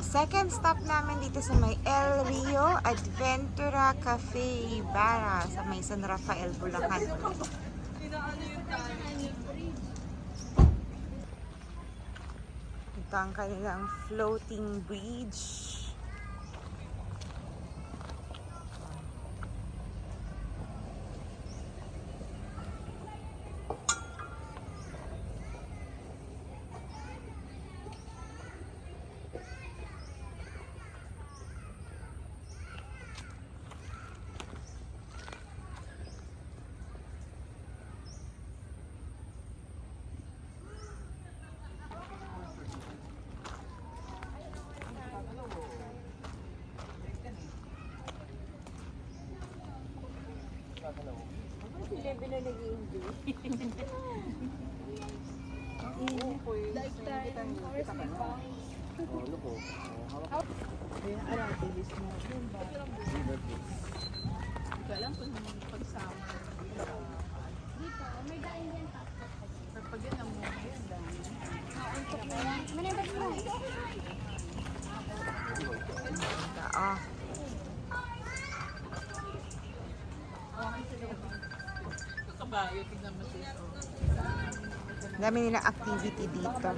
second stop namin dito sa may El Rio Adventura Cafe Bara sa may San Rafael, Bulacan. Ito ang kanilang floating bridge. Dami nilang activity dito.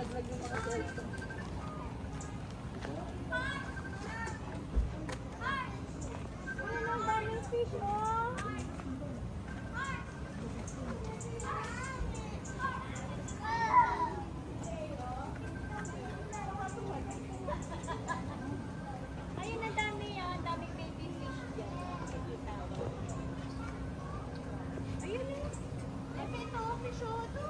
Ayun, ang dami yan. Daming baby fish dyan. Ayun eh. Ito, fish o ito.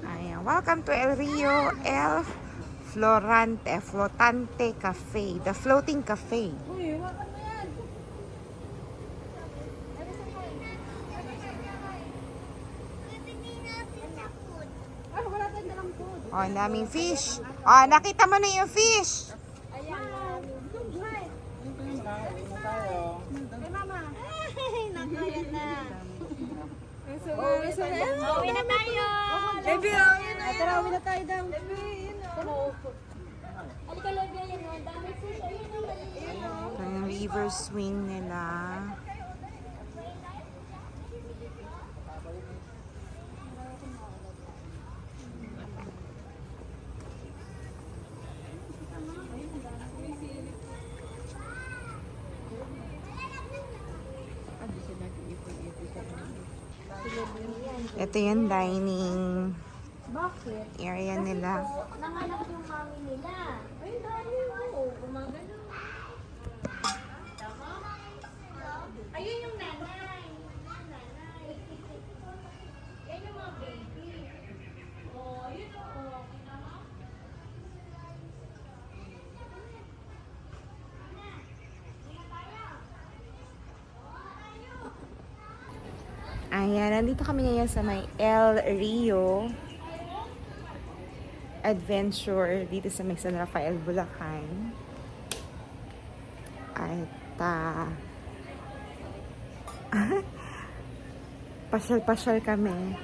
Ayan. Welcome to El Rio El Flotante Cafe. The Floating Cafe. Oh, ang daming fish. Oh, nakita mo na yung fish. Ayan. Ay, mama. Nakayan na. Uwi na tayo. Ebi, Tara, uwi na tayo daw. Ang kalagay yan, ang dami fish. Ayun o, maliit. Ito yung river swing nila. Ito yung dining Bakit? area nila. Nanganak yung mami nila. Ay, dami o. Gumagano. Ayun yung nanay. Yan yung mga baby. Oh, ayun o. Kita mo? Ayan, nandito kami ngayon sa may El Rio Adventure dito sa may San Rafael, Bulacan. At pasyal-pasyal kami.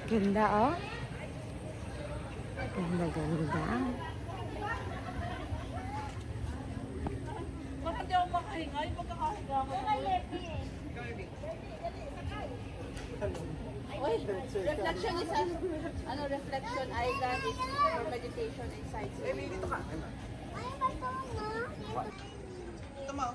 Ganda, oh. Ganda, ganda. bakit di ako makahinga? Yung pagkakahiga ko. Reflection is reflection island is for meditation and sightseeing. Dito ka. Ito mo.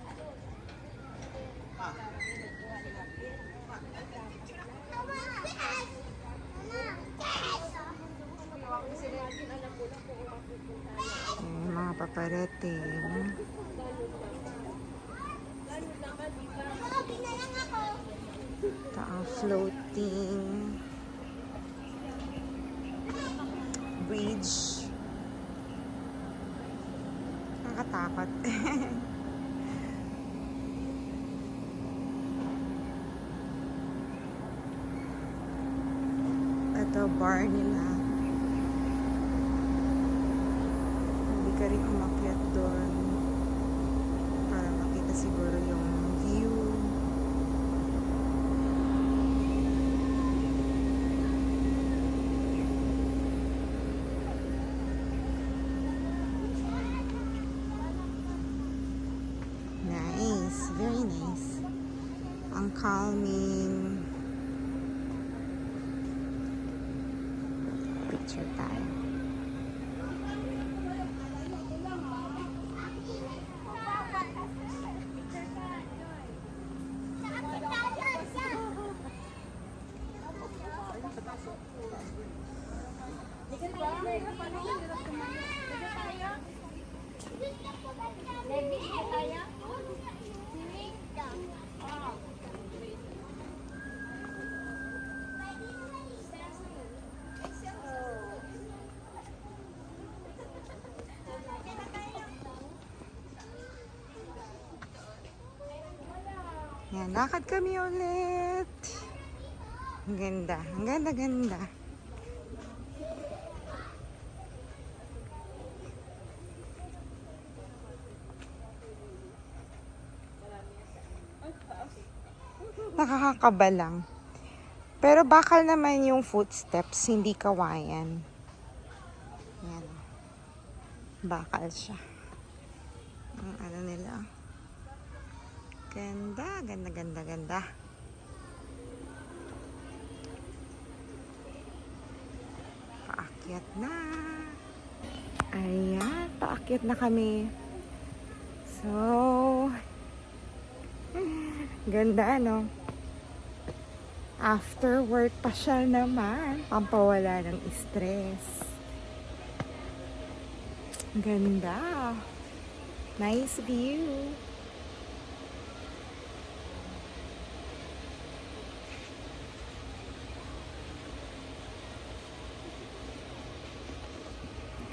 Ayan, mga paparating. Ito ang floating bridge. Nakakatakot. Ito bar nila. rin umakyat doon para makita siguro yung view. Nice, very nice. Ang calming. Picture tayo. Yan, lakad kami ulit. Ang ganda. Ang ganda, ganda. Nakakakaba lang. Pero bakal naman yung footsteps, hindi kawayan. Yan. Bakal siya. Ang ano nila. Ganda, ganda, ganda, ganda. Paakyat na. Ayan, paakyat na kami. So, ganda, no? After work pa siya naman. Pampawala ng stress. Ganda. Nice view.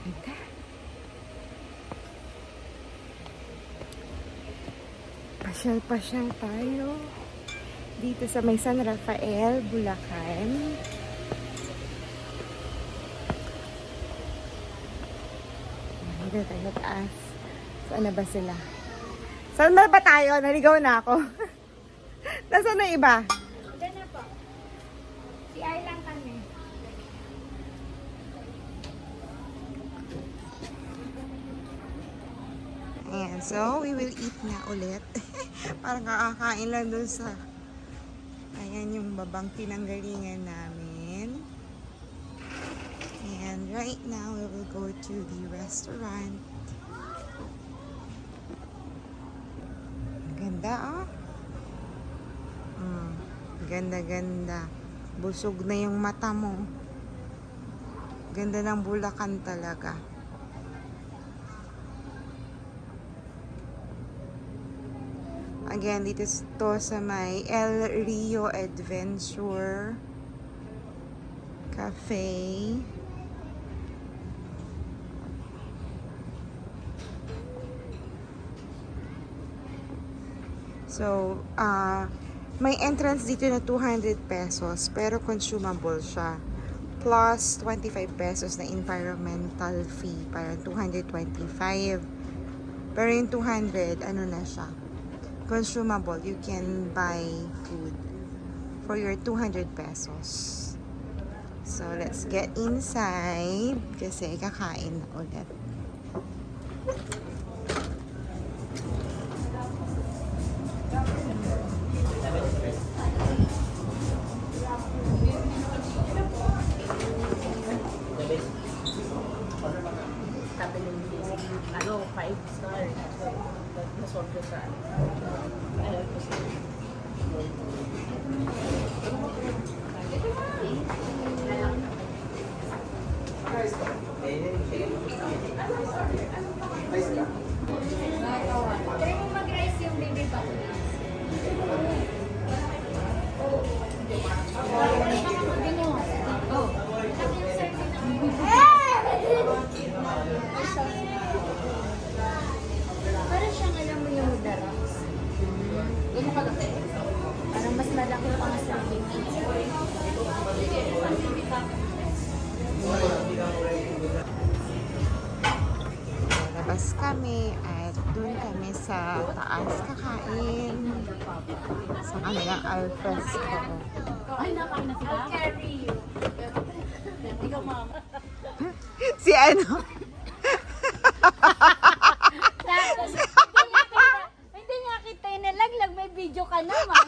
Ganda. Pasyal-pasyal tayo dito sa may San Rafael, Bulacan. Dito tayo taas. Saan na ba sila? Saan na ba tayo? Naligaw na ako. Nasaan na iba? Diyan na po. Si Ay lang kami. Ayan, so we will eat na ulit. Parang kakakain lang dun sa ayan yung babang pinanggalingan namin. And right now we will go to the restaurant. Ganda, oh. Ganda, ganda. Busog na yung mata mo. Ganda ng Bulacan talaga. Again, dito to sa may El Rio Adventure Cafe. So, may entrance dito na 200 pesos, pero consumable siya. Plus 25 pesos na environmental fee, para 225. Pero yung 200, ano na siya? Consumable. You can buy food for your 200 pesos. So, let's get inside kasi kakain na ulit. Ano, 5-star. Nasort ko sa Try mo mag-rice yung baby back. Parang siyang alam mo yung daraks. Ganyan kalaki. Parang mas malaki pa nga sa akin. kami at doon kami sa taas kakain sa kanilang alfresco. I'll carry you. Ikaw, ma'am. Si ano? Hindi nga kita inalaglag. May video ka naman.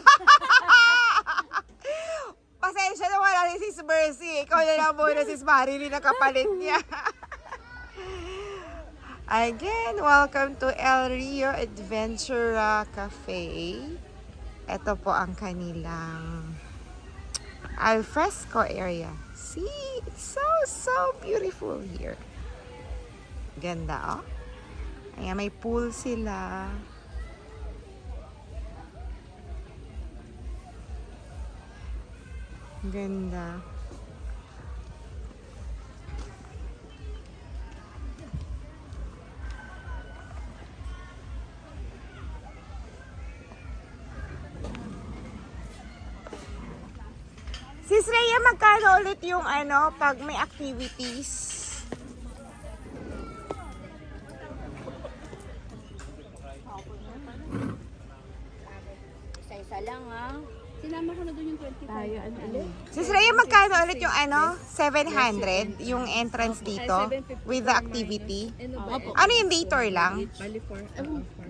Pasensya na wala ni Sis Mercy. Ikaw na lang muna, Sis Marilyn, ang kapalit niya. Again, welcome to El Rio Adventura Cafe. Ito po ang kanilang alfresco area. See, it's so beautiful here. Ganda, oh. Ayan, may pool sila. Ganda. Sis Rhea, magkano ulit yung ano, pag may activities? Isa-isa lang, ha? Sinama ko na doon yung 25. Tayo, ano ulit? Sis Rhea, magkano ulit yung ano? 700? Yung entrance dito? With the activity? Ano yung day tour lang?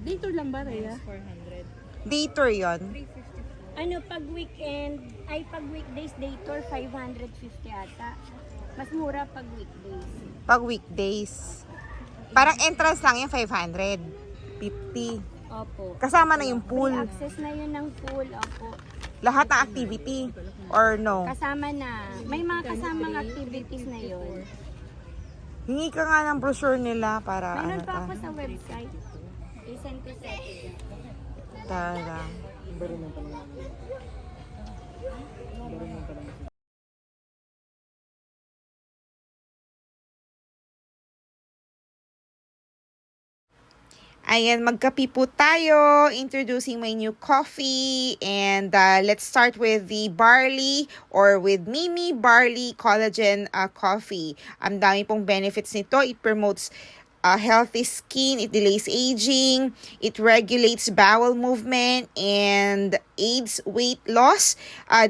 Dito lang ba, Rhea? Day tour yun? Ano, pag weekend, ay pag weekdays day tour, 550 ata. Mas mura pag weekdays. Pag weekdays. Parang entrance lang yung 500. 50. Opo. Kasama na yung pool. May access na yun ng pool, opo. Lahat ng activity. Or no? Kasama na. May mga kasamang activities na yun. Hingi ka nga ng brochure nila para Meron ano pa ta. ako sa website. I-send ko sa Tara. Ayan, magkape po tayo. Introducing my new coffee. And let's start with the barley or with Mimi Barley Collagen Coffee. Ang dami pong benefits nito. It promotes healthy skin, it delays aging, it regulates bowel movement, and aids weight loss.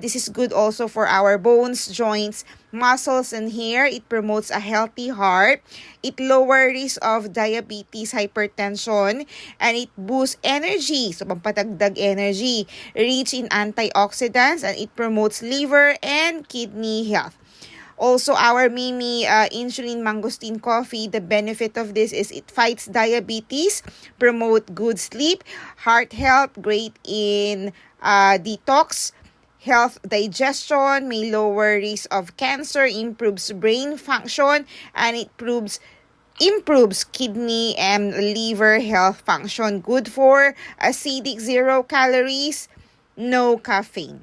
This is good also for our bones, joints, muscles, and hair. It promotes a healthy heart. It lowers risk of diabetes, hypertension, and it boosts energy. So, pampatagdag energy. Rich in antioxidants, and it promotes liver and kidney health. Also, our Mimi Insulin Mangosteen Coffee, the benefit of this is it fights diabetes, promote good sleep, heart health, great in detox, health digestion, may lower risk of cancer, improves brain function, and it improves kidney and liver health function. Good for acidic, 0 calories, no caffeine.